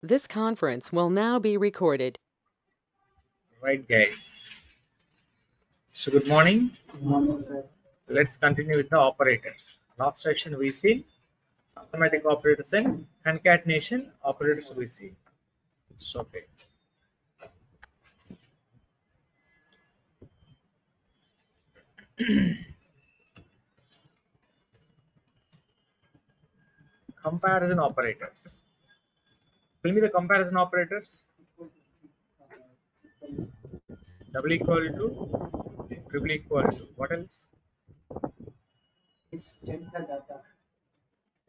This conference will now be recorded. Right, guys. So, good morning. Let's continue with the operators. Last section we see automatic operators and concatenation operators we see. So, okay. Comparison operators. Tell me the comparison operators. Double equal to, triple equal to. What else?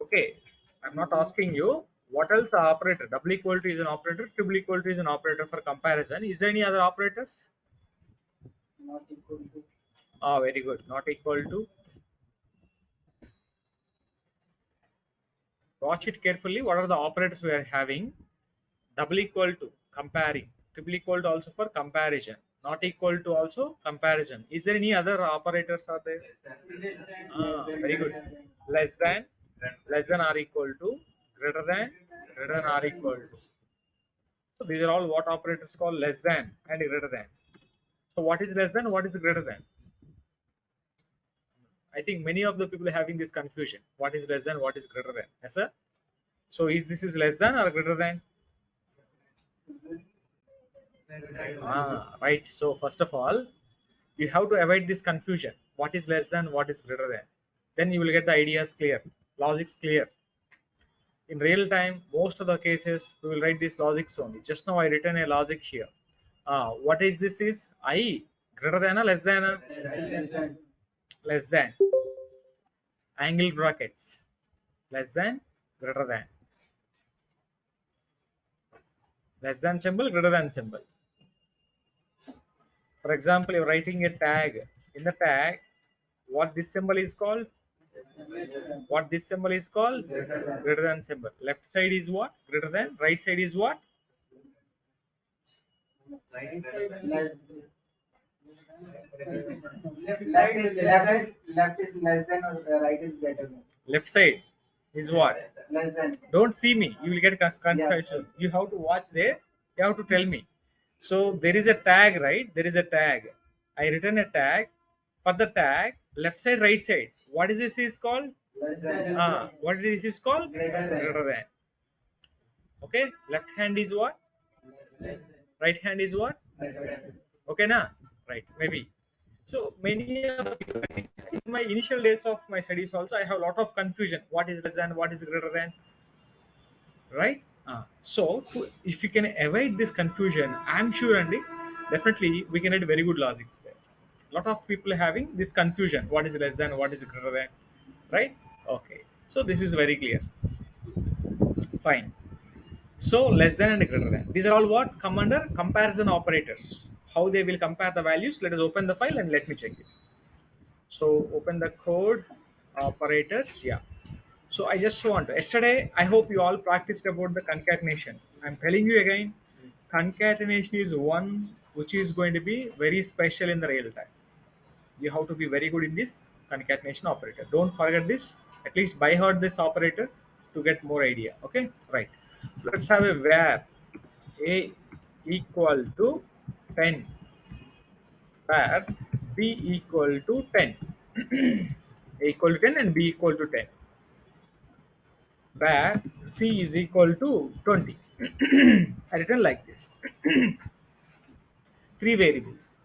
Okay. I'm not asking you. What else are operator? Double equal to is an operator. Triple equal to is an operator for comparison. Is there any other operators? Ah, very good. Not equal to. Watch it carefully. What are the operators we are having? Double equal to, comparing. Triple equal to also for comparison. Not equal to also comparison. Is there any other operators are there? Very good. Less than or equal to, greater than or equal to. So these are all what operators call less than and greater than. So what is less than? What is greater than? I think many of the people are having this confusion. What is less than? What is greater than? Yes, sir. So is this is less than or greater than? Right. So first of all, you have to avoid this confusion. What is less than? What is greater than? Then you will get the ideas clear, logics clear. In real time, most of the cases we will write these logics only. Just now I written a logic here. What is this? Is I greater than or less than? Less than. Angle brackets. Less than, greater than. Less than symbol, greater than symbol. For example, you're writing a tag. In the tag, what this symbol is called? What this symbol is called? Greater than symbol. Left side is what? Greater than. Right side is what? Left is less than or right is greater than. Left side is what? Less than. Don't see me. You will get confusion. You have to watch there. You have to tell me. So there is a tag, right? There is a tag. I written a tag. For the tag, left side, right side. What is this is called? Less than. What is this is called? Greater than. Greater than. Okay. Left hand is what? Right hand is what? Okay, na? Right. Maybe. So many of the people, in my initial days of my studies also, I have a lot of confusion. What is less than? What is greater than? Right? If you can avoid this confusion, I'm sure, Andy, definitely we can get very good logics there. A lot of people having this confusion. What is less than? What is greater than? Right? Okay. So this is very clear. Fine. So less than and greater than. These are all what come under comparison operators. How they will compare the values. Let us open the file and let me check it. So open the code operators. Yeah. So I just want to, yesterday, I hope you all practiced about the concatenation. I'm telling you again, concatenation is one which is going to be very special in the real time. You have to be very good in this concatenation operator. Don't forget this. At least by heart this operator to get more idea. Okay, right. So let's have a where a equal to 10, where b equal to 10, a equal to 10 and b equal to 10, where c is equal to 20. I written like this. Three variables.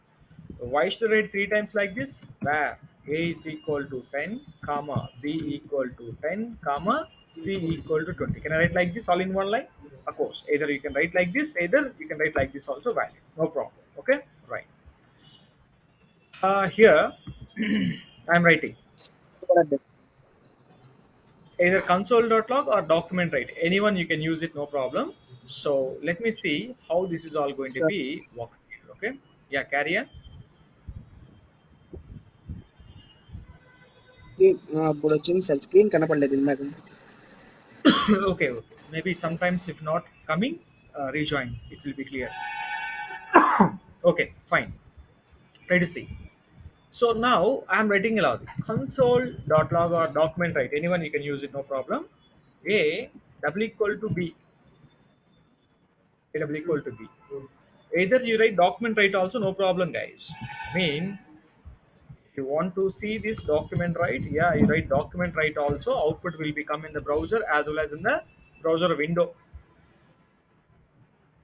Why should I write three times like this? Where a is equal to 10, comma b equal to 10, comma c equal to 20. Can I write like this all in one line? Of course. Either you can write like this, either you can write like this also valid. No problem. Okay, right. Here I'm writing either console.log or document write. Anyone you can use it, no problem. So let me see how this is all going to Sir, be works here. Okay. Yeah, carry on. అప్పుడు వచ్చింది sir screen కనపడలేదు ఇందాక Okay, okay. Maybe sometimes if not coming, rejoin. It will be clear. Okay, fine. Try to see. So now I'm writing a logic. Console.log or document write. Anyone you can use it, no problem. A double equal to B. A double equal to B. Either you write document write also, no problem, guys. I mean, if you want to see this document write, yeah, you write document write also. Output will become in the browser as well as in the browser window.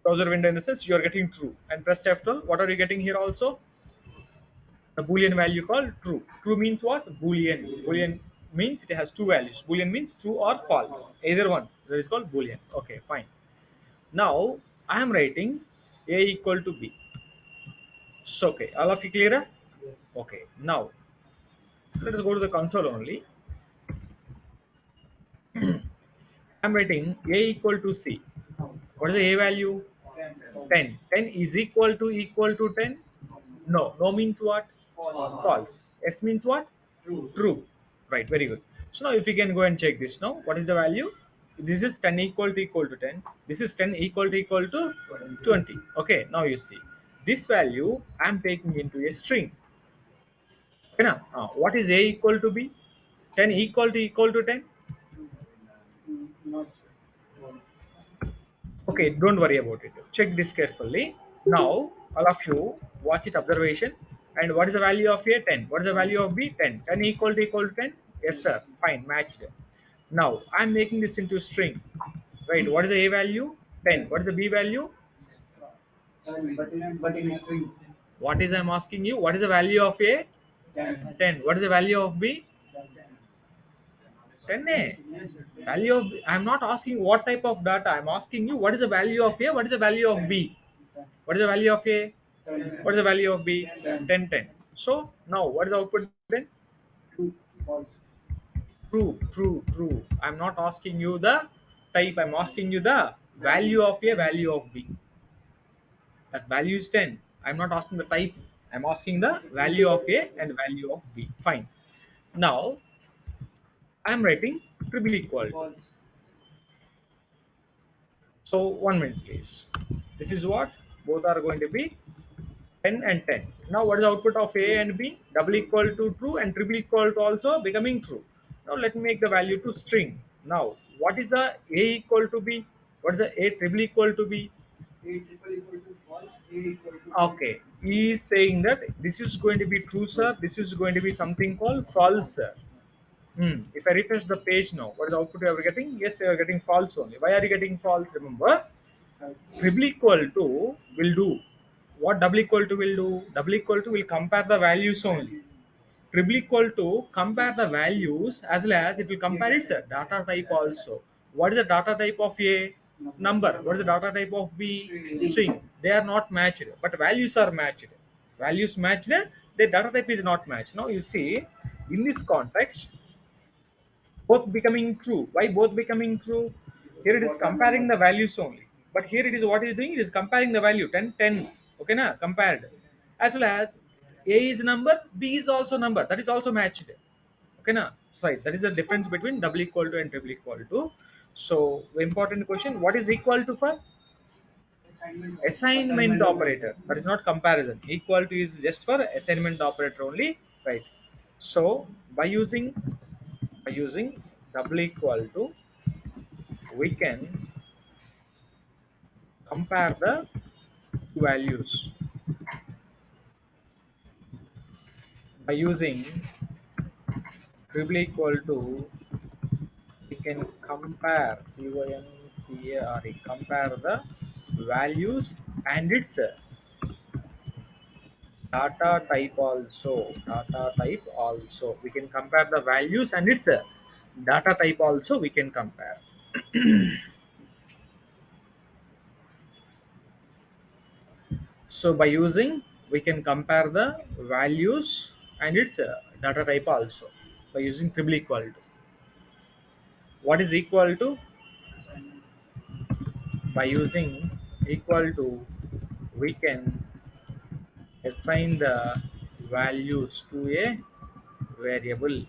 Browser window in the sense you are getting true, and press F12. What are you getting here also? The boolean value called true. True means what? Boolean. Boolean means it has two values. Boolean means true or false, either one. That is called boolean. Okay, fine. Now I am writing a equal to b. So okay, all of you clear? Okay, now let us go to the console only. I'm writing a equal to c. What is the a value? 10. 10 is equal to 10. No. No means what? False. S means what? True. Right, very good. So now if we can go and check this now, what is the value? This is 10 equal to 10. This is 10 equal to 20. Okay, now you see. This value I'm taking into a string. Okay, now, what is A equal to B? 10 equal to 10? Not Okay, don't worry about it. Check this carefully. Now, all of you watch it observation. And what is the value of A? 10. What is the value of B? 10. 10 equal to 10? Yes, sir. Fine, matched. Now, I'm making this into string. Right, what is the A value? 10. What is the B value? but in string. What is I'm asking you? What is the value of A? 10. What is the value of B? 10. Value of I'm not asking what type of data. I'm asking you what is the value of A? What is the value of B? What is the value of A? What is the value of B? 10, 10. So now what is the output then? True, false. True, true, true. I'm not asking you the type. I'm asking you the value of A, value of B. That value is 10. I'm not asking the type. I'm asking the value of A and value of B. Fine. Now I'm writing triple equal. False. So 1 minute please. This is what both are going to be 10 and 10. Now what is the output of A and B? Double equal to true and triple equal to also becoming true. Now let me make the value to string. Now what is the A equal to B? What is the A triple equal to B? A triple equal to false. A equal to Okay, he is saying that this is going to be true, sir. This is going to be something called false, sir. If I refresh the page now, what is the output you are getting? Yes, you are getting false only. Why are you getting false? Remember, triple equal to will do what double equal to will do. Double equal to will compare the values only. Triple equal to compare the values as well as it will compare its data type also. What is the data type of A? Number. What is the data type of B? String. They are not matched, but values are matched. Values matched, the data type is not matched. Now you see, in this context, both becoming true. Why both becoming true? Here it is comparing the values only. But here it is what it is doing, it is comparing the value 10, 10. Okay, na? Compared. As well as A is number, B is also number. That is also matched. Okay, na? So, right. That is the difference between double equal to and triple equal to. So, the important question, what is equal to for? Assignment operator. That is not comparison. Equal to is just for assignment operator only. Right. So, by using double equal to, we can compare the values. By using triple equal to, we can compare compare the values and its data type also. We can compare the values and its data type also we can compare. So by using, we can compare the values and its data type also by using triple equal to. What is equal to? By using equal to, we can assign the values to a variable.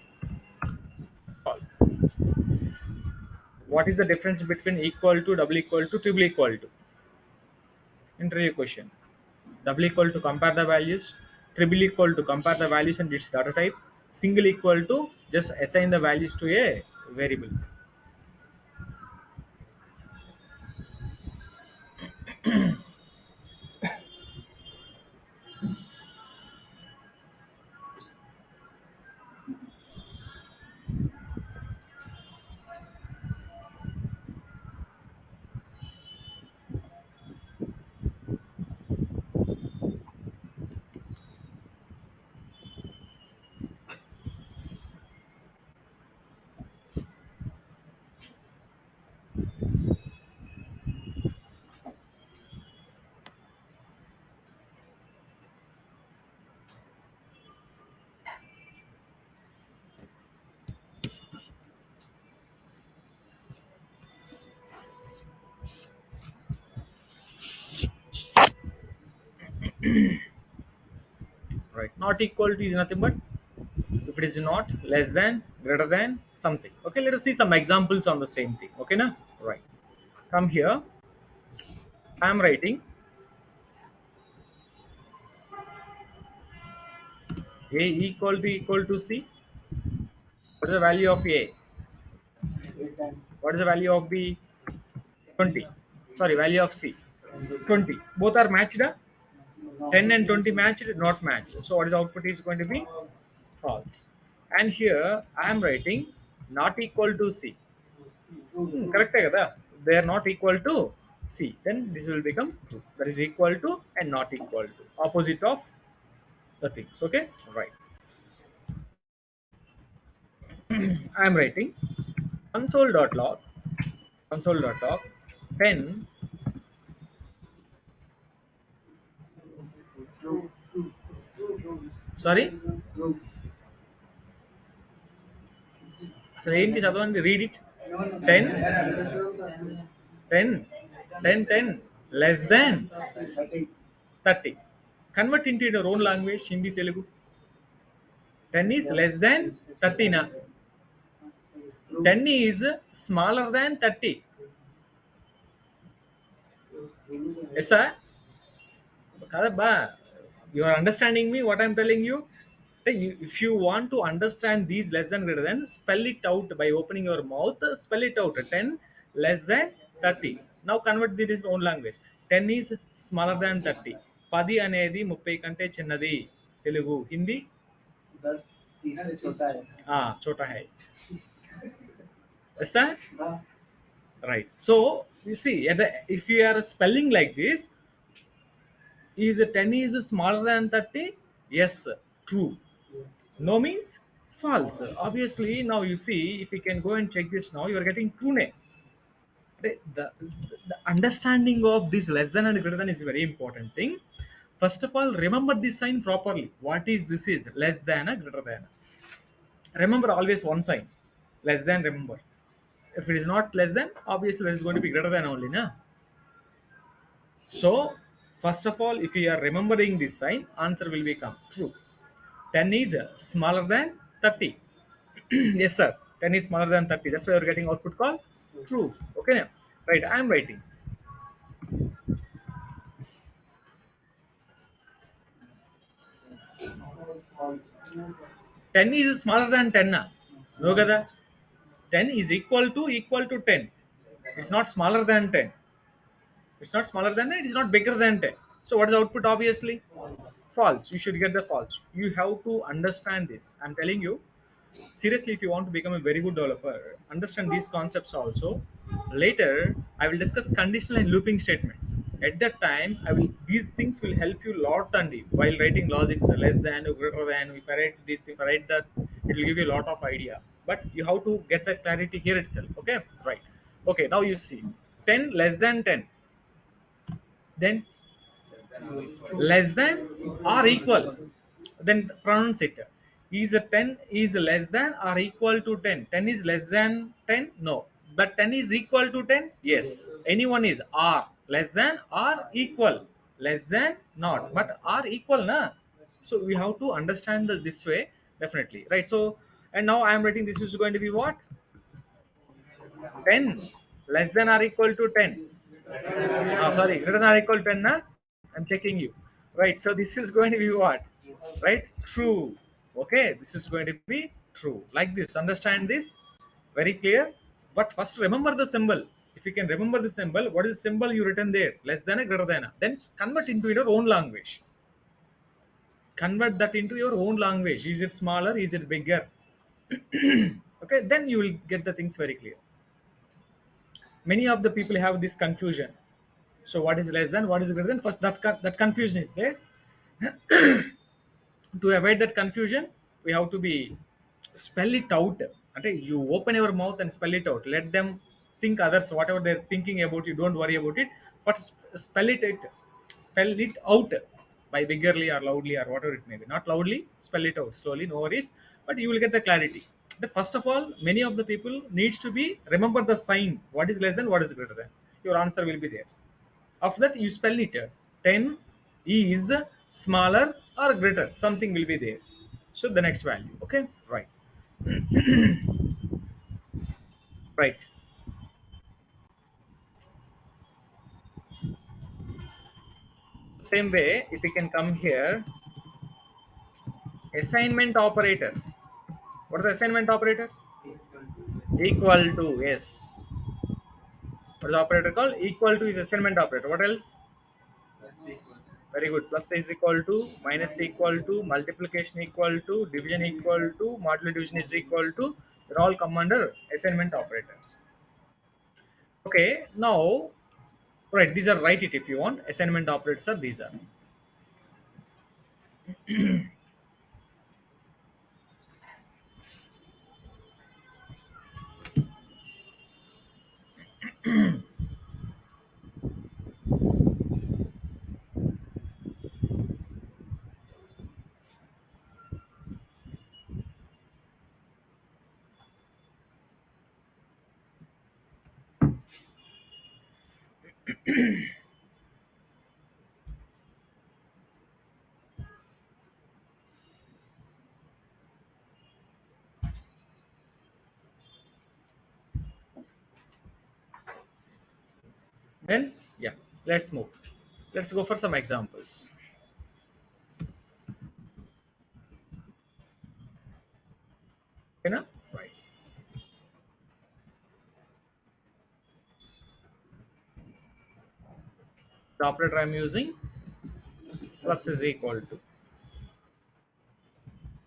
What is the difference between equal to, double equal to, triple equal to? Interview question. Double equal to compare the values, triple equal to compare the values and its data type, single equal to just assign the values to a variable. Right, not equal to is nothing but if it is not, less than, greater than something. Okay, let us see some examples on the same thing. Okay, na? Right, come here. I am writing a equal to c. What is the value of a? What is the value of b? 20. Sorry, value of c 20. Both are matched. 10 and 20 matched, not matched. So what is output is going to be false. And here I am writing not equal to c. Correct hai kada? They are not equal to c. Then this will become true. That is equal to and not equal to. Opposite of the things. Okay, right. I am writing console.log console.log 10. Sorry, అసలు ఏంటి చదవండి, read it. 10 10 10 10 less than 30. Convert into your own language, Hindi, Telugu. 10 is less than 30 na. 10 is smaller than 30. Yes sir. Kadabba, you are understanding me what I am telling you? If you want to understand these less than greater than, spell it out by opening your mouth. Spell it out. 10 less than 30. Now convert this in own language. 10 is smaller than 30. 10 అనేది 30 కంటే చిన్నది. తెలుగు. హిందీ 10 छोटा है. छोटा है. Yes sir? Right. So you see, if you are spelling like this, is 10 is smaller than 30? Yes, true. No means false. Obviously, now you see, if you can go and check this now, you are getting true name. The understanding of this less than and greater than is a very important thing. First of all, remember this sign properly. What is this is less than or greater than. Remember always one sign. Less than, remember. If it is not less than, obviously there is going to be greater than only. Na? So, first of all, if you are remembering this sign, answer will become true. 10 is smaller than 30. Yes sir, 10 is smaller than 30. That's why you're getting output called true. Okay, right, I am writing 10 is smaller than 10 na? No kada? 10 is equal to 10. It's not smaller than 10. It's not smaller than 10, it is not bigger than 10. So what is output? Obviously false. You should get the false. You have to understand this. I'm telling you, seriously, if you want to become a very good developer, understand these concepts also. Later I will discuss conditional and looping statements. At that time, these things will help you lot only while writing logics, less than, greater than. If I write this, if I write that, it will give you a lot of idea, but you have to get the clarity here itself. Okay, right. Okay, now you see 10 less than 10, then less than or equal, then pronounce it. Is a 10 is less than or equal to 10? 10 is less than 10? No. But 10 is equal to 10? Yes. Anyone is or less than or equal, less than not, but or equal na. So we have to understand this way, definitely, right? So, and now I am writing this is going to be what? 10 less than or equal to 10. Sorry, greater than or equal to 10 na. I'm checking you, right? So this is going to be what? Right? True. Okay, this is going to be true. Like this, understand this very clear. But first remember the symbol. If you can remember the symbol, what is the symbol you written there? Less than a, greater than a. Then convert into your own language. Convert that into your own language. Is it smaller? Is it bigger? Okay, then you will get the things very clear. Many of the people have this confusion. So what is less than, what is greater than? First that confusion is there. To avoid that confusion, we have to be spell it out. Okay, you open your mouth and spell it out. Let them think others whatever they're thinking about you. Don't worry about it, but spell it out by biggerly or loudly or whatever it may be. Not loudly, spell it out slowly, no worries, but you will get the clarity. The first of all, many of the people needs to be remember the sign. What is less than, what is greater than. Your answer will be there. After that, you spell it. 10 is smaller or greater, something will be there. So the next value. Okay, right. Right. Same way, if we can come here, assignment operators. What are the assignment operators? Equal to, yes. What is the operator called? Equal to is assignment operator. What else? Very good. Plus is equal to, minus equal to, multiplication equal to, division equal to, modular division is equal to. They all come under assignment operators. Okay, now, right, these are, write it if you want. Assignment operators are these are. Then, yeah, let's move. Let's go for some examples. Okay, now? Right. The operator I'm using, plus is equal to.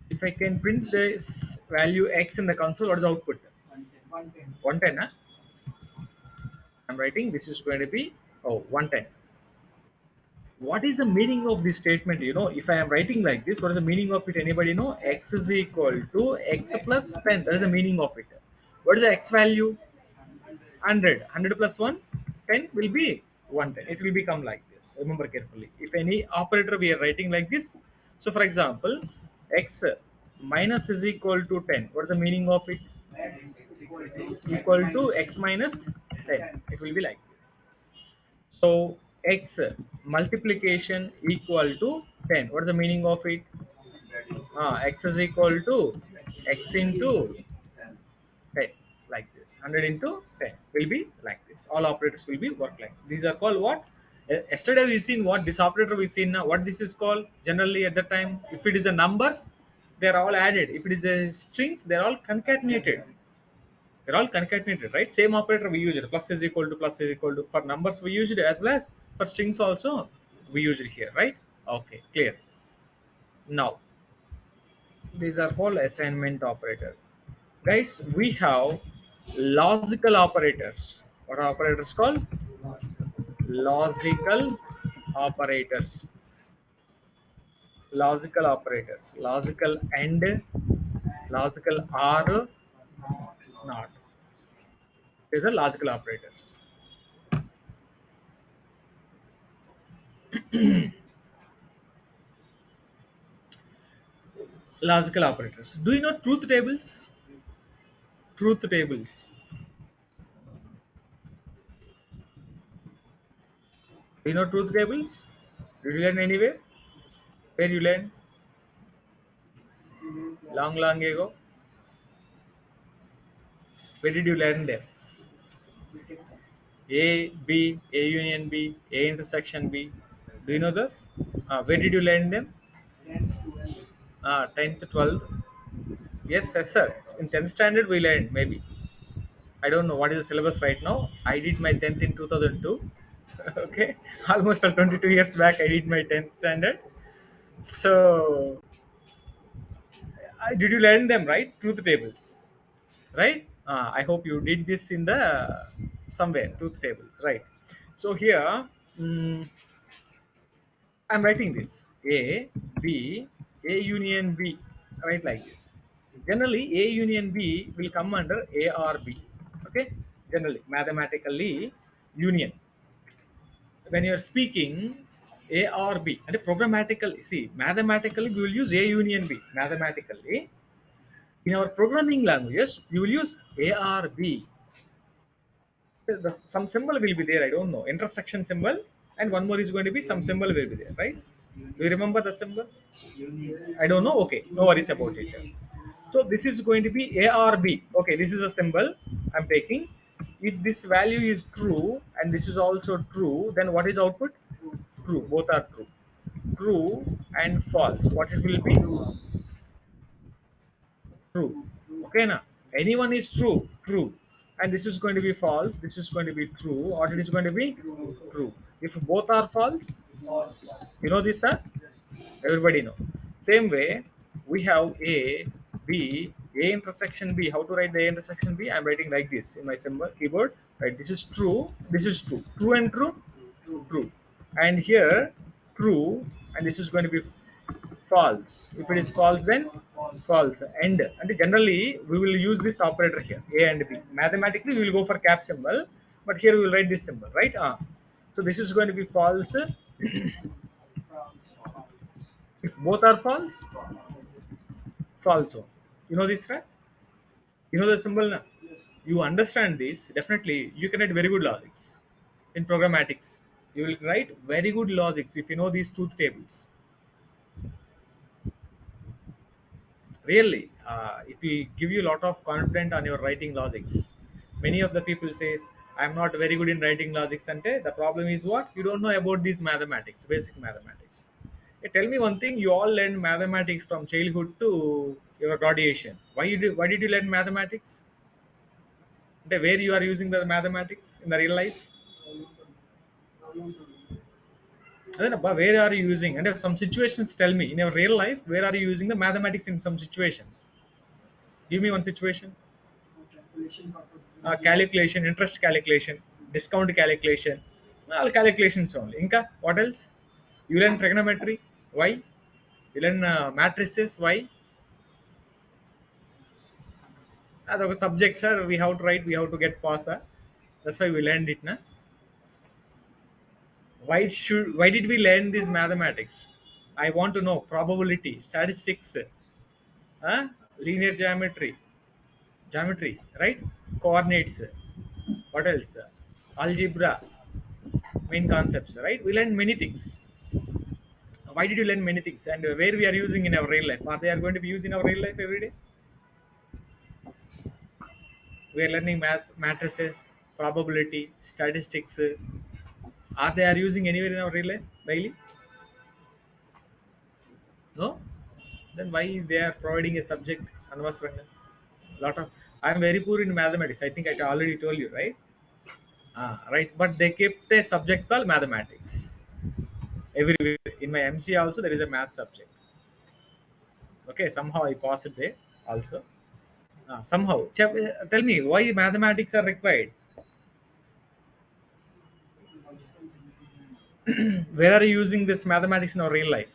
If I can print this value x in the console, what is the output? 110. Huh? I'm writing this is going to be 110. What is the meaning of this statement? You know, if I am writing like this, what is the meaning of it? Anybody know? X is equal to x plus 10. That is the meaning of it. What is the x value? 100. 100 plus 1, 10 will be 110. It will become like this. Remember carefully. If any operator we are writing like this, so for example, x minus is equal to 10. What is the meaning of it? Equal to x minus 10. It will be like this. So x multiplication equal to 10. What is the meaning of it? X is equal to x into 10, like this. 100 into 10 will be like this. All operators will be work like these are called what? Yesterday we seen what this operator we seen now. What this is called generally at the time? If it is a numbers, they are all added. If it is a strings, they are all concatenated. They're all concatenated, right? Same operator we use it. Plus is equal to, plus is equal to. For numbers we use it as well as for strings also we use it here, right? Okay, clear. Now these are called assignment operator. Guys, we have logical operators. What are operators called? Logical operators. Logical operators. Logical and, logical or not. These are logical operators. Logical operators. Do you know truth tables? Truth tables. Do you know truth tables? Did you learn anywhere? Where you learn? Long, long ago. Where did you learn them? A, B, A union B, A intersection B. Do you know those? Where did you learn them? 10th, 12th. Yes, yes, sir. In 10th standard, we learned maybe. I don't know what is the syllabus right now. I did my 10th in 2002. Okay, almost 22 years back, I did my 10th standard. So, did you learn them, right? Truth tables, right? I hope you did this in the somewhere, truth tables, right? So here, mm, I'm writing this A, B, A union B, right, like this. Generally, A union B will come under A or B. Okay, generally, mathematically, union. When you're speaking A or B, and programmatically, see, mathematically, we will use A union B. Mathematically, in our programming languages, we will use A or B. Some symbol will be there, I don't know, intersection symbol, and one more is going to be some symbol will be there, right? Do you remember the symbol? I don't know. Okay, no worries about it. So this is going to be A or B. Okay, this is a symbol I'm taking. If this value is true and this is also true, then what is output? True. Both are true. True and false. What it will be? True. Okay, now anyone is true. True. And this is going to be false. This is going to be true. Or it is going to be true. If both are false, you know this, sir? Everybody know. Same way, we have A intersection B. How to write the A intersection B? I'm writing like this in my symbol keyboard. Right, this is true, this is true. True and true? True. And here, true, and this is going to be false. If it is false, then false. And generally, we will use this operator here, A and B. Mathematically, we will go for cap symbol, but here we will write this symbol, right? So this is going to be false. If both are false, false one. You know this, right? You know the symbol now. You understand this, definitely you can write very good logics in programmatics. You will write very good logics if you know these truth tables. Really, it will give you a lot of confidence on your writing logics. Many of the people says, I'm not very good in writing logics, and the problem is what? You don't know about these mathematics, basic mathematics. Tell me one thing, you all learn mathematics from childhood to your graduation. Why did you learn mathematics? Where you are using the mathematics in the real life? Where are you using? And if some situations, tell me in your real life, where are you using the mathematics in some situations? Give me one situation. Calculation, interest calculation, discount calculation, all calculations only. Inka, what else? You learn trigonometry. Why? You learn matrices. Why? The subjects are we have to write, we have to get pass. That's why we learned it. Na? Why did we learn this mathematics? I want to know probability, statistics, linear geometry, right? Coordinates. What else? Algebra, main concepts, right? We learn many things. Why did you learn many things? And where we are using in our real life? Are they are going to be used in our real life every day? We are learning math, matrices, probability, statistics. Are they are using anywhere in our real life daily? No. Then why they are providing a subject? Anvasranga. Lot of. I am very poor in mathematics. I think I already told you, right? Right. But they kept a subject called mathematics. Everywhere in my MC also there is a math subject. Okay, somehow I passed it there also. Somehow, tell me why mathematics are required. Where are you using this mathematics in our real life?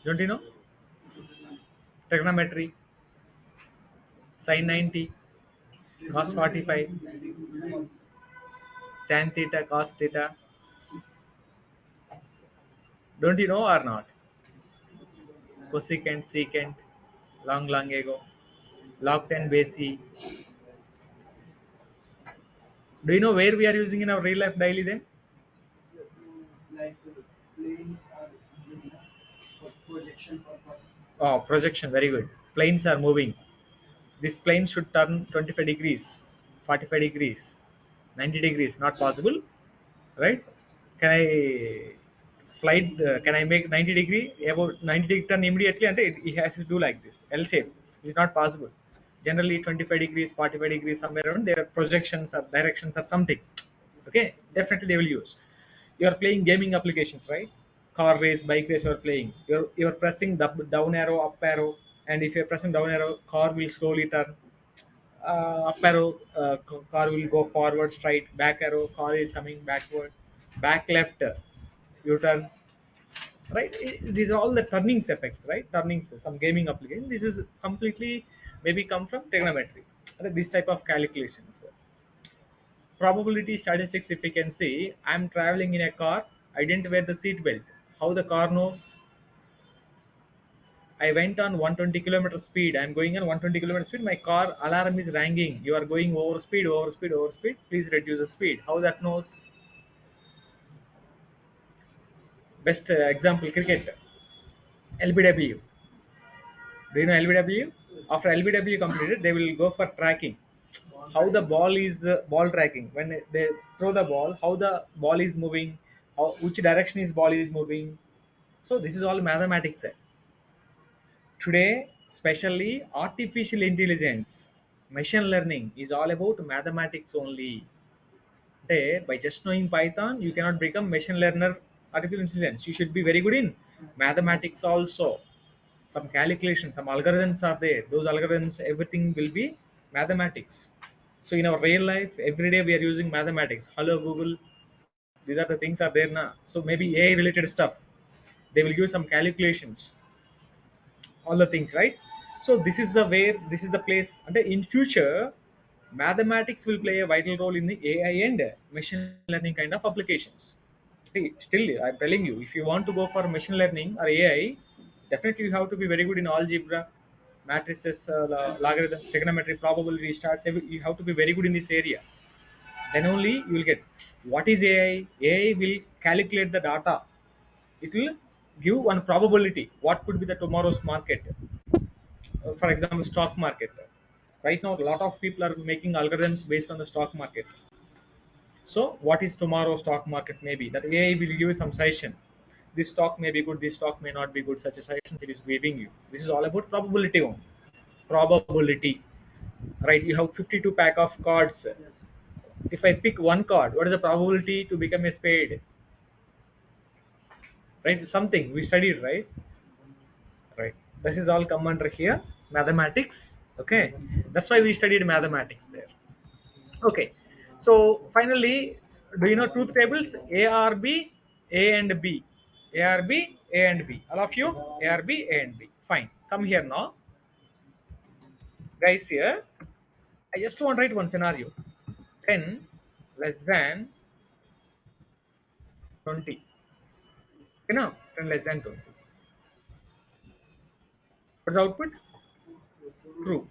Don't you know? Trigonometry, sin 90, cos 45, tan theta, cos theta. Don't you know or not? Cosecant, secant, long ago, log 10 base e. Do you know where we are using in our real life daily then? Oh, projection, very good. Planes are moving. This plane should turn 25 degrees, 45 degrees, 90 degrees. Not possible, right? Can I flight? Can I make 90 degree about 90 degree turn immediately? And it has to do like this L shape. It's not possible. Generally, 25 degrees, 45 degrees, somewhere around their projections or directions or something. Okay, definitely they will use. You are playing gaming applications, right? Car race, bike race. You are playing. You're pressing the down arrow, up arrow, and if you're pressing down arrow, car will slowly turn. Up arrow, car will go forward, straight. Back arrow, car is coming backward. Back left, you turn. Right? These are all the turnings effects, right? Turnings, some gaming application. This is completely maybe come from trigonometry. Right? This type of calculations. Probability statistics, if we can see, I'm traveling in a car. I didn't wear the seat belt. How the car knows? I went on 120 kilometer speed. I'm going on 120 kilometer speed. My car alarm is ringing. You are going over speed, over speed, over speed. Please reduce the speed. How that knows? Best example, cricket, LBW. Do you know LBW? After LBW completed, they will go for tracking. How the ball is ball tracking when they throw the ball, how the ball is moving, how which direction is ball is moving. So this is all mathematics. Today, especially artificial intelligence, machine learning is all about mathematics only. Today, by just knowing Python, you cannot become machine learner, artificial intelligence. You should be very good in mathematics also. Some calculations, some algorithms are there. Those algorithms, everything will be mathematics. So in our real life, every day we are using mathematics. Hello Google, these are the things are there now. So maybe AI related stuff. They will give some calculations, all the things, right? So this is the where this is the place. And in future, mathematics will play a vital role in the AI and machine learning kind of applications. Still, I'm telling you, if you want to go for machine learning or AI, definitely you have to be very good in algebra, matrices, logarithm, trigonometry, probability, starts. You have to be very good in this area. Then only you will get what is AI. AI will calculate the data. It will give one probability. What could be the tomorrow's market? For example, stock market. Right now, a lot of people are making algorithms based on the stock market. So what is tomorrow stock market maybe? That AI will give you some suggestion. This stock may be good, this stock may not be good, such a suggestions it is giving you. This is all about probability only. Probability. Right? You have 52 pack of cards. If I pick one card, what is the probability to become a spade? Right? Something we studied, right? Right. This is all come under here. Mathematics. Okay. That's why we studied mathematics there. Okay. So finally, do you know truth tables? A R B, A and B. A R B, A and B. All of you? A R B, A and B. Fine. Come here now. Guys, here, I just want to write one scenario. 10 less than 20. You know, 10 less than 20. What's the output? True.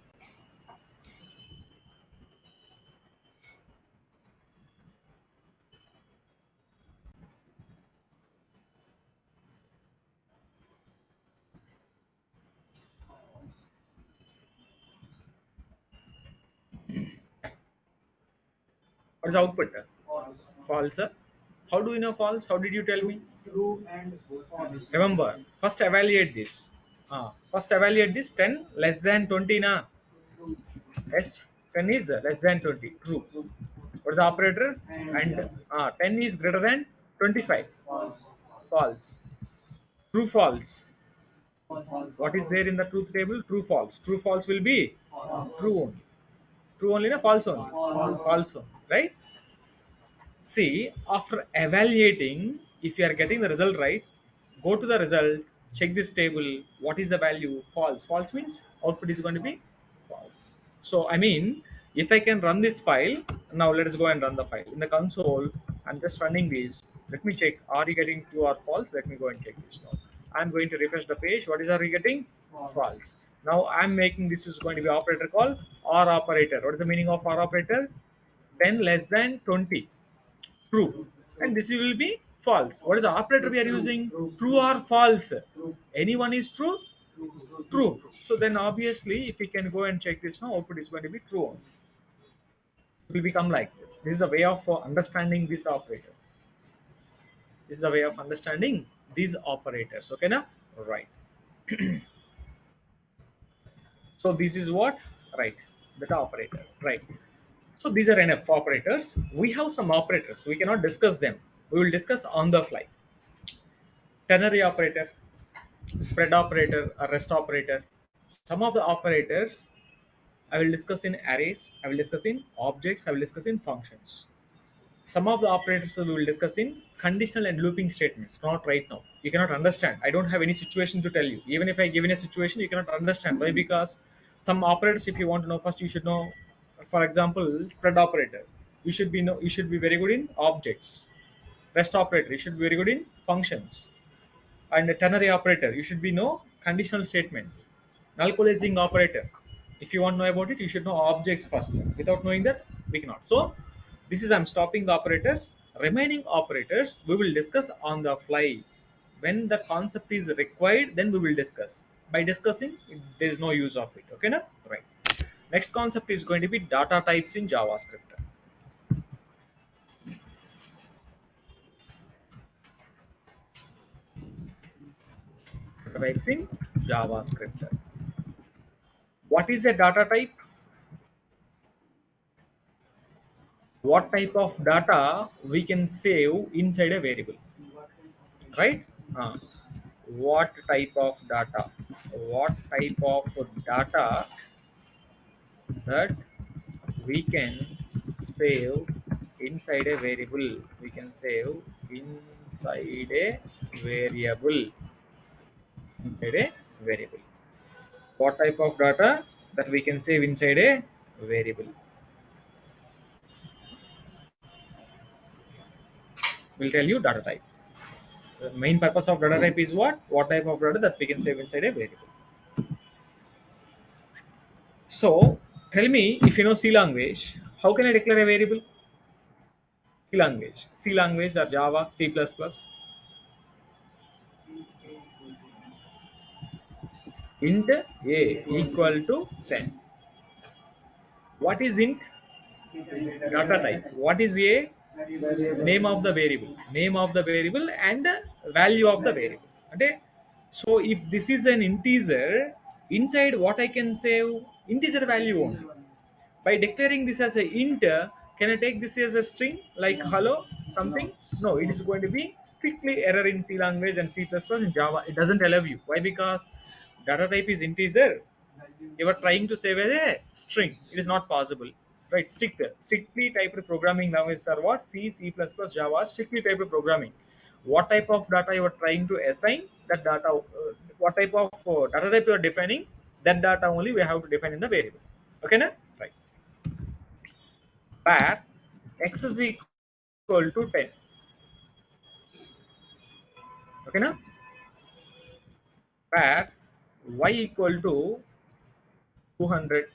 What's the output? False. How do you know false? How did you tell me? True and false. Remember, first evaluate this. First evaluate this 10 less than 20 na. True. Yes, 10 is less than 20. True. What is the operator? And And 10 is greater than 25. false. False. True false. False. What is there in the truth table? True false. True false will be False. true only. True only na false only? False. False only. Right? See, after evaluating, if you are getting the result right, go to the result, check this table, what is the value? False. False means output is going to be false. So, I mean, if I can run this file, now let us go and run the file. In the console, I'm just running this. Let me check, are you getting true or false? Let me go and check this now. I'm going to refresh the page. What is are you getting? False. Now, I'm making this is going to be operator called OR operator. What is the meaning of OR operator? 10 less than 20. True. And this will be false. What is the operator we are using? True or false? Anyone is true? True. So then obviously if we can go and check this now, output is going to be true. It will become like this. This is a way of understanding these operators. This is a way of understanding these operators. Okay now? Right. So this is what? Right. The operator. Right. So these are enough operators. We have some operators. We cannot discuss them. We will discuss on the fly. Ternary operator, spread operator, or rest operator. Some of the operators I will discuss in arrays, I will discuss in objects, I will discuss in functions. Some of the operators we will discuss in conditional and looping statements. Not right now. You cannot understand. I don't have any situation to tell you. Even if I give in a situation, you cannot understand. Why? Because some operators, if you want to know first, you should know. For example, spread operator. You should be very good in objects. Rest operator. You should be very good in functions. And a ternary operator, you should be know conditional statements. Null coalescing operator, if you want to know about it, you should know objects first. Without knowing that, we cannot. So this is I'm stopping the operators. Remaining operators we will discuss on the fly. when the concept is required, then we will discuss. By discussing, there is no use of it. Okay, na? Right. Next concept is going to be data types in JavaScript. Data types in JavaScript. What is a data type? What type of data we can save inside a variable, right? What type of data? What type of data that we can save inside a variable? We can save inside a variable. Inside a variable. What type of data that we can save inside a variable? We'll tell you data type. The main purpose of data type is what? What type of data that we can save inside a variable. So tell me, if you know C language, how can I declare a variable? C language or Java, C++. Int a equal to 10. What is int? Data type. What is a? Name of the variable. Name of the variable and value of the variable. Okay. So if this is an integer, inside what I can save? Integer value only. By declaring this as a int, can I take this as a string like hello something? No, it is going to be strictly error in C language and C++ in Java. It doesn't allow you. Why? Because data type is integer. You are trying to save as a string. It is not possible. Right? Strictly typed programming languages are what? C, C++, Java, strictly typed programming. What type of data you are trying to assign? That data, what type of data type you are defining? That data only we have to define in the variable. Okay, na? Right. Where x is equal to 10. Okay, na? Where y equal to 200,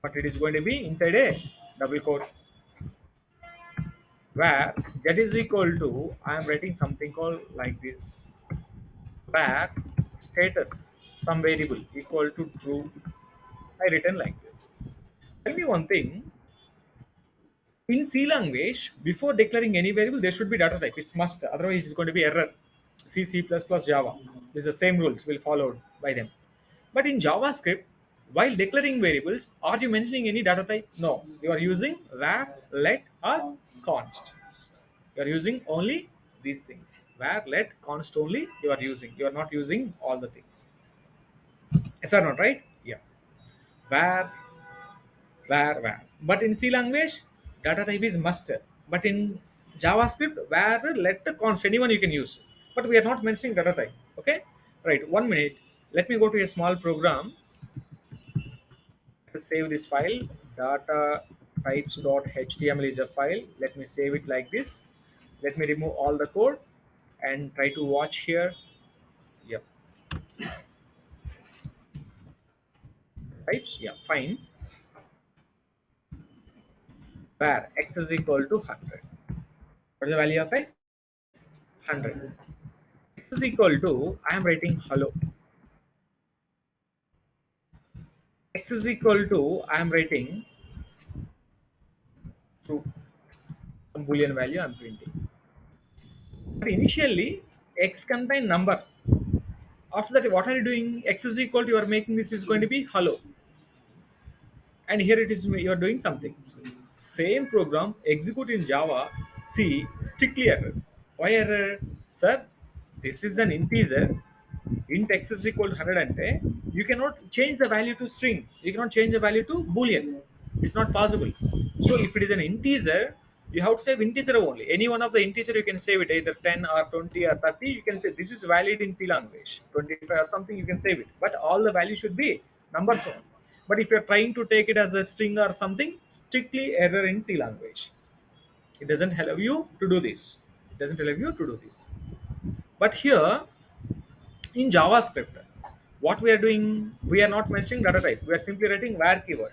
but it is going to be inside a double quote. Where z is equal to, I am writing something called like this, where status some variable equal to true, I written like this. Tell me one thing, in C language, before declaring any variable, there should be data type. It's must, otherwise it's going to be error. C, C++, Java. These are the same rules will followed by them. But in JavaScript, while declaring variables, are you mentioning any data type? No. You are using var, let, or const. You are using only these things. Var, let, const only you are using. You are not using all the things. Is that not right? Yeah. Var, var. But in C language, data type is must. But in JavaScript, var, let, const, anyone you can use. But we are not mentioning data type. Okay? Right. 1 minute. Let me go to a small program. Let's save this file. Data types.html is a file. Let me save it like this. Let me remove all the code and try to watch here. Yep. Right. Yeah. Fine. Where x is equal to 100. What is the value of x? 100. X is equal to, I am writing hello. X is equal to, I am writing true. Some boolean value I am printing. But initially, x contain number. After that, what are you doing? X is equal to, you are making this is going to be hello. And here it is, you are doing something. Same program execute in Java, C, strictly error. Why error? Sir, this is an integer. Int x is equal to 100 and you cannot change the value to string. You cannot change the value to boolean. It's not possible. So if it is an integer, you have to save integer only. Any one of the integer you can save it, either 10 or 20 or 30. You can say this is valid in C language. 25 or something you can save it. But all the value should be numbers only. But if you're trying to take it as a string or something, strictly error in C language. It doesn't allow you to do this. It doesn't allow you to do this. But here in JavaScript, what we are doing, we are not mentioning data type. We are simply writing var keyword.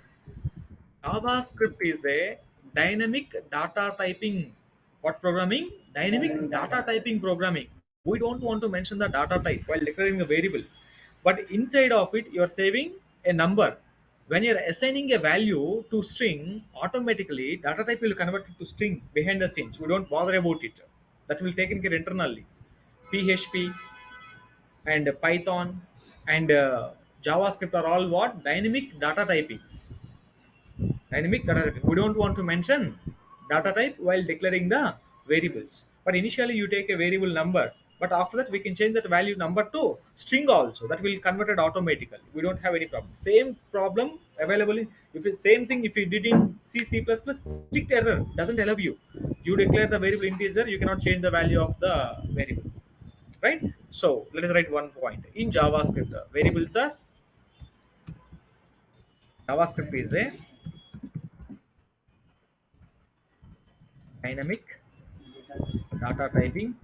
JavaScript is a dynamic data typing. What programming? Dynamic data typing programming. We don't want to mention the data type while declaring the variable, but inside of it you're saving a number. When you're assigning a value to string, automatically data type will convert it to string behind the scenes. We don't bother about it. That will taken care internally. PHP and Python and JavaScript are all what? Dynamic data typings. Dynamic data type. We don't want to mention data type while declaring the variables. But initially you take a variable number, but after that we can change that value number to string also. That will convert it automatically. We don't have any problem. Same problem available in, if it's same thing if you did in C++, strict error doesn't allow you. You declare the variable integer, you cannot change the value of the variable. Right? So let us write one point. In JavaScript, variables are JavaScript is a dynamic data typing.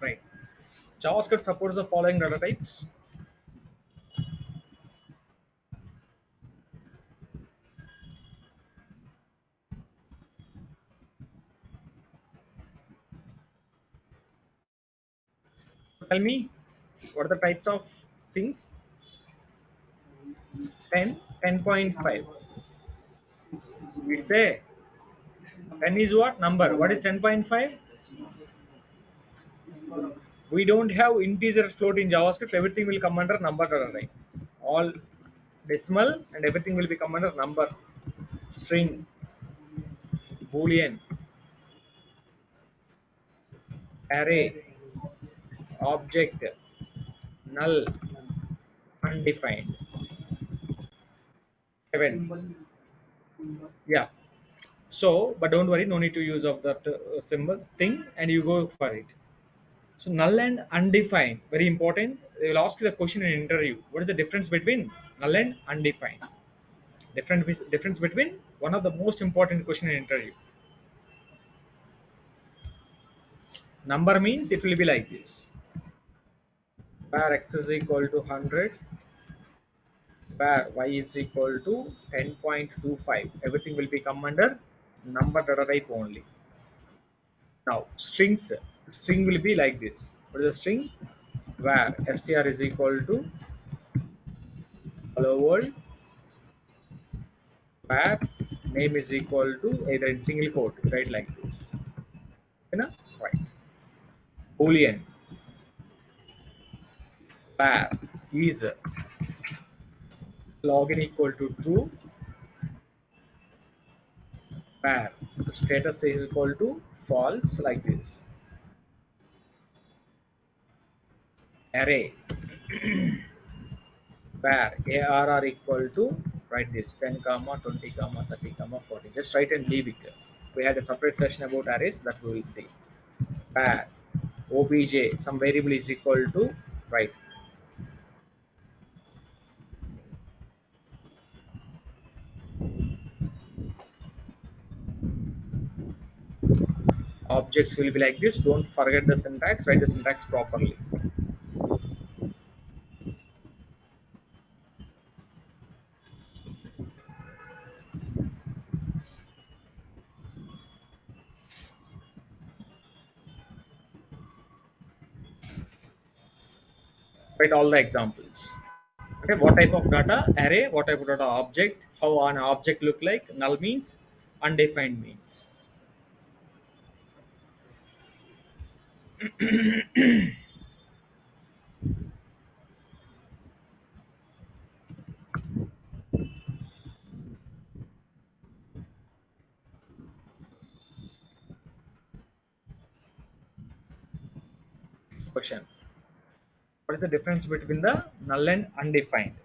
Right. JavaScript supports the following data types. Tell me what are the types of things? 10, 10.5. It's a 10 is what number? What is 10.5? We don't have integer float in JavaScript. Everything will come under number data type. All decimal and everything will become under number, string, boolean, array, object, null, undefined. 7. Yeah. So, but don't worry, no need to use of that symbol thing, and you go for it. So null and undefined, very important. They will ask you the question in interview. What is the difference between null and undefined? Difference between one of the most important question in interview. Number means it will be like this. Where x is equal to 100, where y is equal to 10.25. Everything will become under number data type only. Now strings, string will be like this. What is the string? Where str is equal to hello world, where name is equal to either in single quote, right, like this. You know? Right. Boolean, where is login equal to true, where the status is equal to false, like this. Array, where arr equal to, write this 10 comma 20 comma 30 comma 40. Just write and leave it. We had a separate session about arrays that we will see. Where obj some variable is equal to, right, Objects will be like this. Don't forget the syntax. Write the syntax properly. Write all the examples. Okay, what type of data? Array. What type of data? Object. How an object look like? Null means, undefined means. Question. What is the difference between the null and undefined?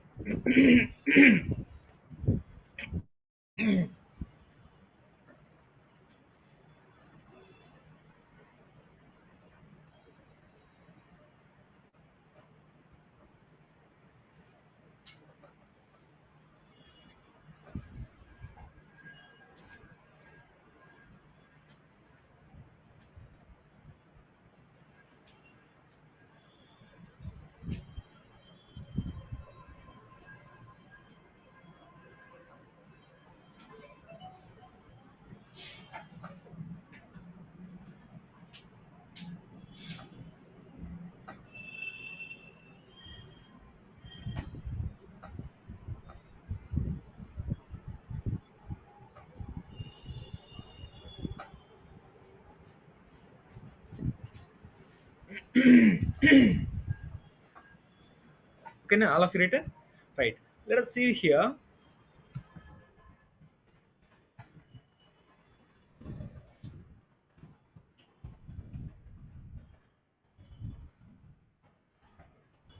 Okay, now all of you written? Right. Let us see here.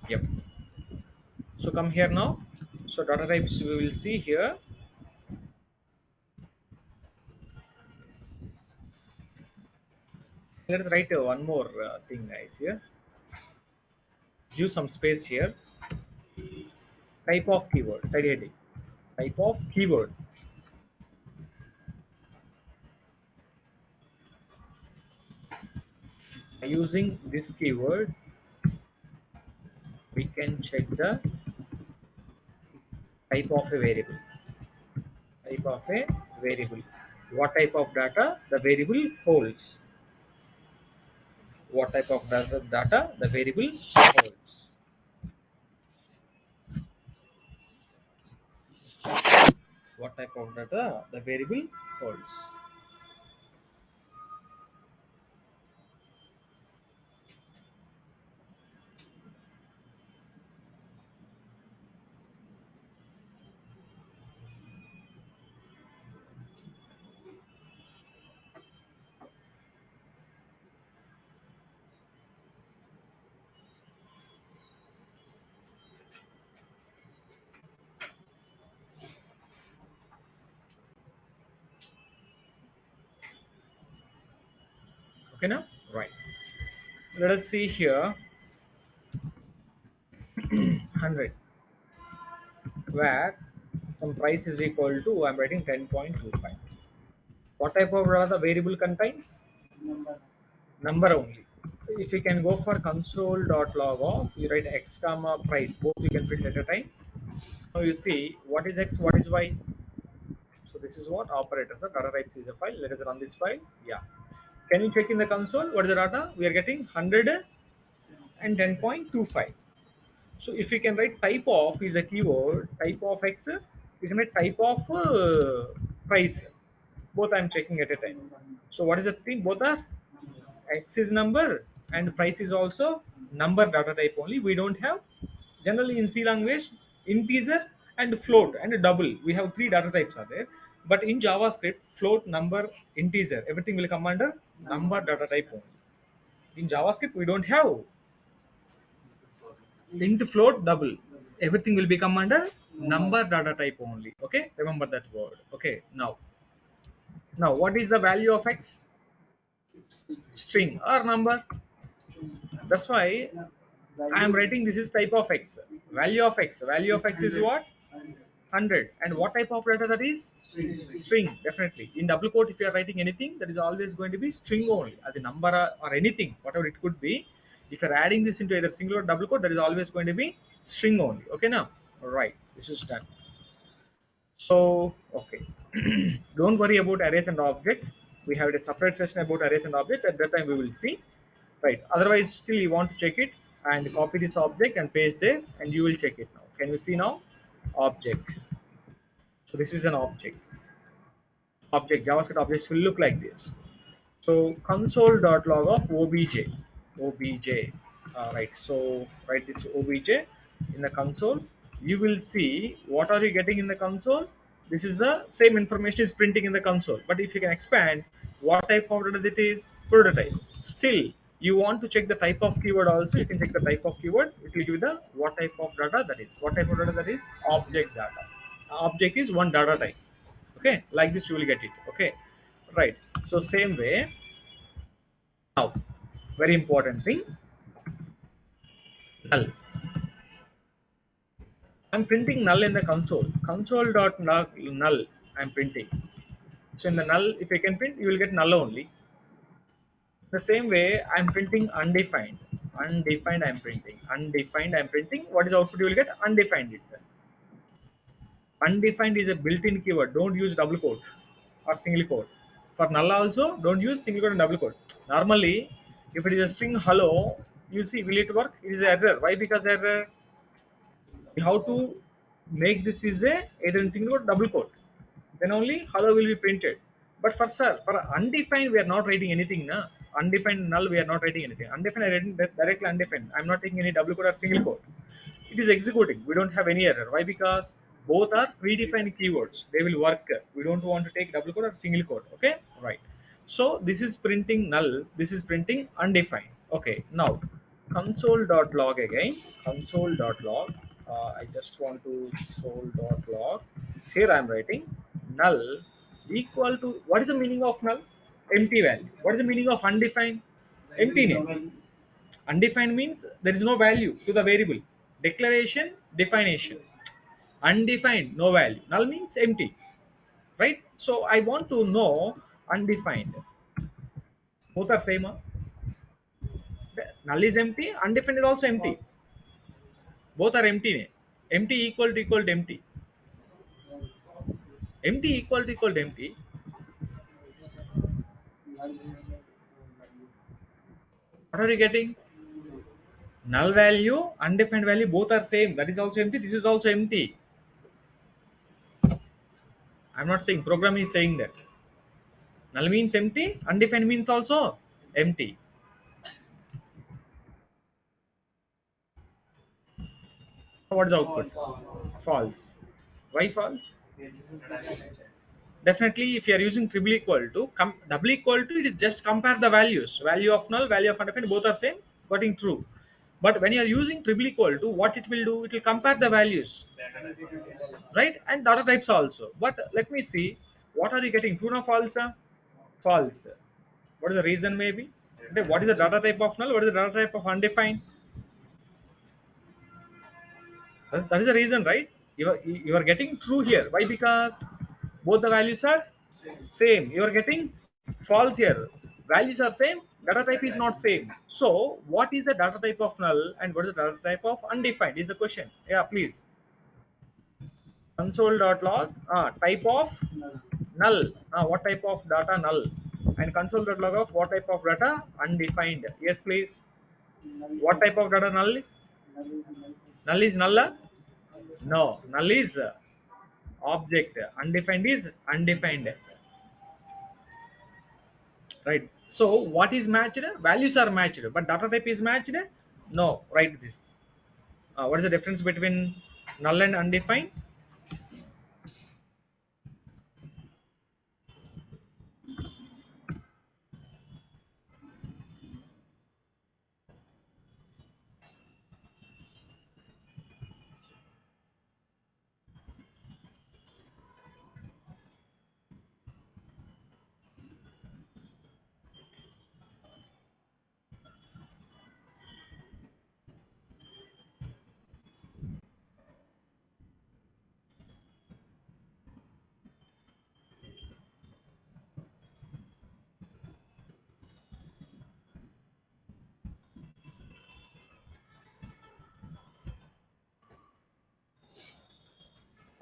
Yep. So come here now. So data types we will see here. Let us write one more thing, guys. Here, give some space here. Type of keyword. Side heading. Type of keyword. Using this keyword, we can check the type of a variable. Type of a variable. What type of data the variable holds? What type of data the variable holds? What type of data the variable holds? Okay, now right. Let us see here. 100, where some price is equal to, I'm writing 10.25. What type of data the variable contains? Number. Number only. If you can go for console.log of, you write x comma price. Both you can print at a time. Now you see what is x, what is y. So this is what operator. So data types is a file. Let us run this file. Yeah. Can you check in the console? What is the data? We are getting 100 and 10.25. So if you can write type of is a keyword, type of x, you can write type of price. Both I am checking at a time. So what is the thing? Both are x is number and price is also number data type only. We don't have, generally in C language, integer and float and double. We have three data types are there. But in JavaScript, float, number, integer, everything will come under number data type only. In JavaScript, we don't have int, float, double. Everything will become under number data type only. Okay, remember that word. Okay, now what is the value of x? String or number. That's why I am writing this is type of x. Value of x. Value of x is what? 100. And what type of data that is? String. Definitely in double quote, if you are writing anything, that is always going to be string only, as a number or anything, whatever it could be. If you're adding this into either single or double quote, that is always going to be string only. Okay, now, all right, this is done. So okay, don't worry about arrays and object. We have a separate session about arrays and object. At that time we will see, right? Otherwise, still you want to check it and copy this object and paste there, and you will check it now. Can you see now? Object. So this is an object. Object, JavaScript objects will look like this. So console.log of obj, right? So write this obj in the console. You will see what are you getting in the console. This is the same information is printing in the console. But if you can expand, what type of data that is? Prototype. Still, you want to check the type of keyword also. You can check the type of keyword. It will give the what type of data that is. What type of data that is? Object data. Object is one data type. Okay, like this you will get it. Okay, right. So same way. Now, very important thing, null. I'm printing null in the console. Console.null I'm printing. So in the null, if I can print, you will get null only. The same way I'm printing undefined. Undefined I'm printing. Undefined I'm printing. What is output you will get? Undefined it. Undefined is a built-in keyword. Don't use double quote or single quote. For null also, don't use single quote and double quote. Normally, if it is a string hello, you see, will it work? It is an error. Why? Because error. How to make this is a either in single quote double quote, then only hello will be printed. But for sir, for undefined we are not writing anything na. Undefined null we are not writing anything. Undefined I written directly undefined. I'm not taking any double quote or single quote. It is executing. We don't have any error. Why? Because both are predefined keywords, they will work. We don't want to take double quote or single quote. Okay, right. So this is printing null, this is printing undefined. Okay, now console.log again. Console.log, I just want to console.log. Here I am writing null equal to, what is the meaning of null? Empty value. What is the meaning of undefined? Empty name. Undefined means there is no value to the variable. Declaration, definition. Undefined, no value. Null means empty, right? So I want to know undefined. Both are same. Huh? Null is empty, undefined is also empty. Both are empty. Empty equal to empty. Empty equal to empty. What are you getting? Null value, undefined value, both are same. That is also empty. This is also empty. I'm not saying, program is saying that. Null means empty, undefined means also empty. What is the output? False. Why false? Definitely, if you are using triple equal to, double equal to, it is just compare the values. Value of null, value of undefined, both are same, getting true. But when you are using triple equal to, what it will do? It will compare the values, right? And data types also. But let me see, what are you getting? True or false? False. What is the reason? Maybe. Okay, what is the data type of null? What is the data type of undefined? That is the reason, right? You are getting true here. Why? Because both the values are same. You are getting false here. Values are same. Data type is not same. So what is the data type of null and what is the data type of undefined? Is the question. Yeah, please. Console.log. Type of null. What type of data? Null. And console.log of what type of data? Undefined. Yes, please. What type of data? Null. Null is null. No, null is object. Undefined is undefined, right? So what is matched? Values are matched, but data type is matched. No, write this. What is the difference between null and undefined?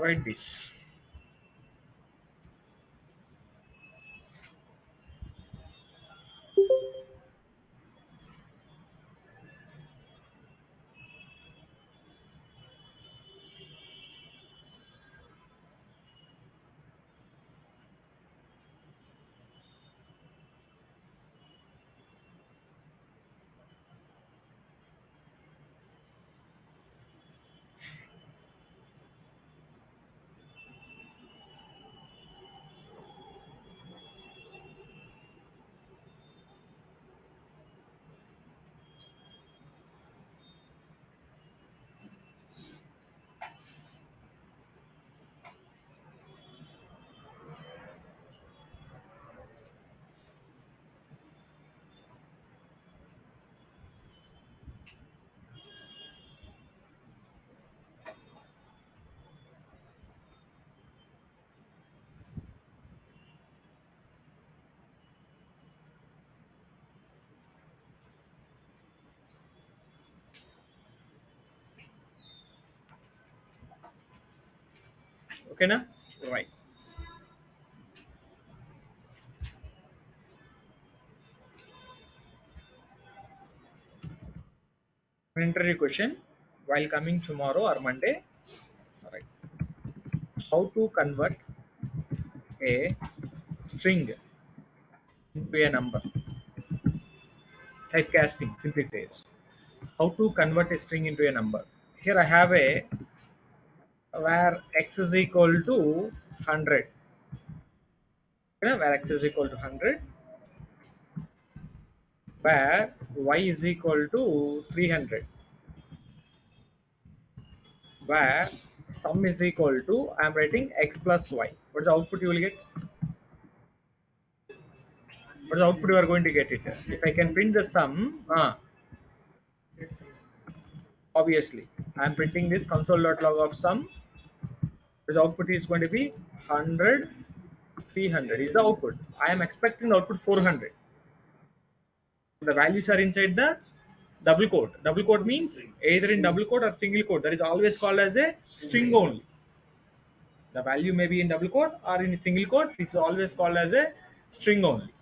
write this. Okay, na? Right. An interview question while coming tomorrow or Monday. All right. How to convert a string into a number? Typecasting simply says how to convert a string into a number. Here I have a where x is equal to 100. Where x is equal to 100, where y is equal to 300, where sum is equal to, I am writing x plus y. What's the output you will get? What's the output you are going to get it? If I can print the sum, obviously I am printing this console.log of sum. The output is going to be 100, 300 is the output. I am expecting the output 400. The values are inside the double quote. Double quote means either in double quote or single quote. That is always called as a string only. The value may be in double quote or in a single quote. This is always called as a string only.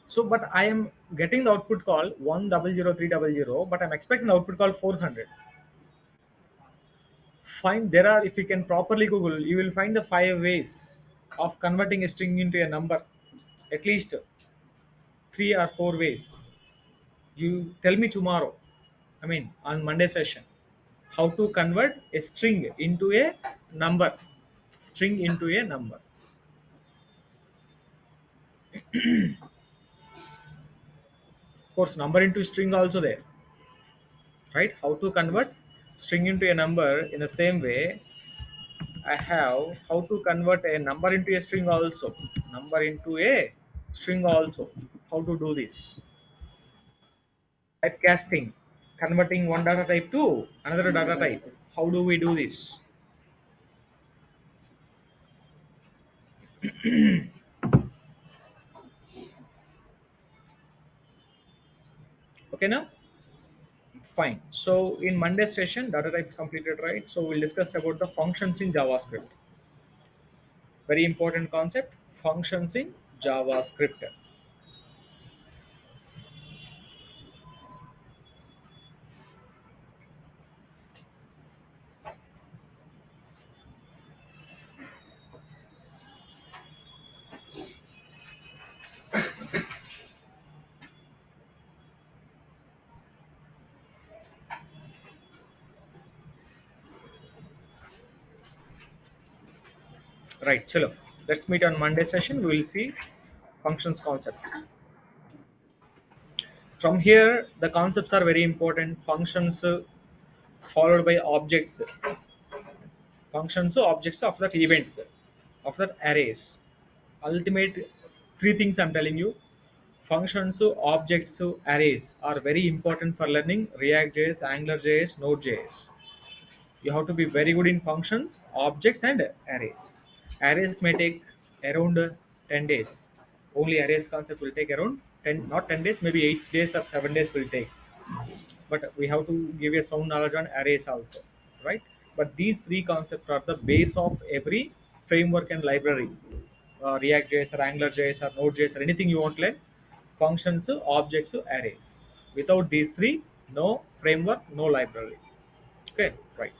So, but I am getting the output call 100300, but I'm expecting the output call 400. Find there are, if you can properly Google, you will find the 5 ways of converting a string into a number. At least 3 or 4 ways. You tell me tomorrow. I mean on Monday session. How to convert a string into a number. String into a number. Of course, number into string also there. Right? How to convert string into a number in the same way. I have how to convert a number into a string also. Number into a string also. How to do this? Typecasting. Converting one data type to another data type. How do we do this? Okay now? Fine. So in Monday's session, data types completed, right? So we'll discuss about the functions in JavaScript. Very important concept, functions in JavaScript. Right, chalo. Let's meet on Monday session. We will see functions concept. From here, the concepts are very important. Functions followed by objects. Functions, objects of that events, of that arrays. Ultimate three things I'm telling you. Functions, objects, arrays are very important for learning React.js, AngularJS, Node.js. You have to be very good in functions, objects, and arrays. Arrays may take around 10 days. Only arrays concept will take around 10, not 10 days, maybe 8 days or 7 days will take. But we have to give a sound knowledge on arrays also, right? but these three concepts are the base of every framework and library. React.js or AngularJS or Node.js or anything you want to learn, functions, objects, arrays. Without these three, no framework, no library. Okay, right.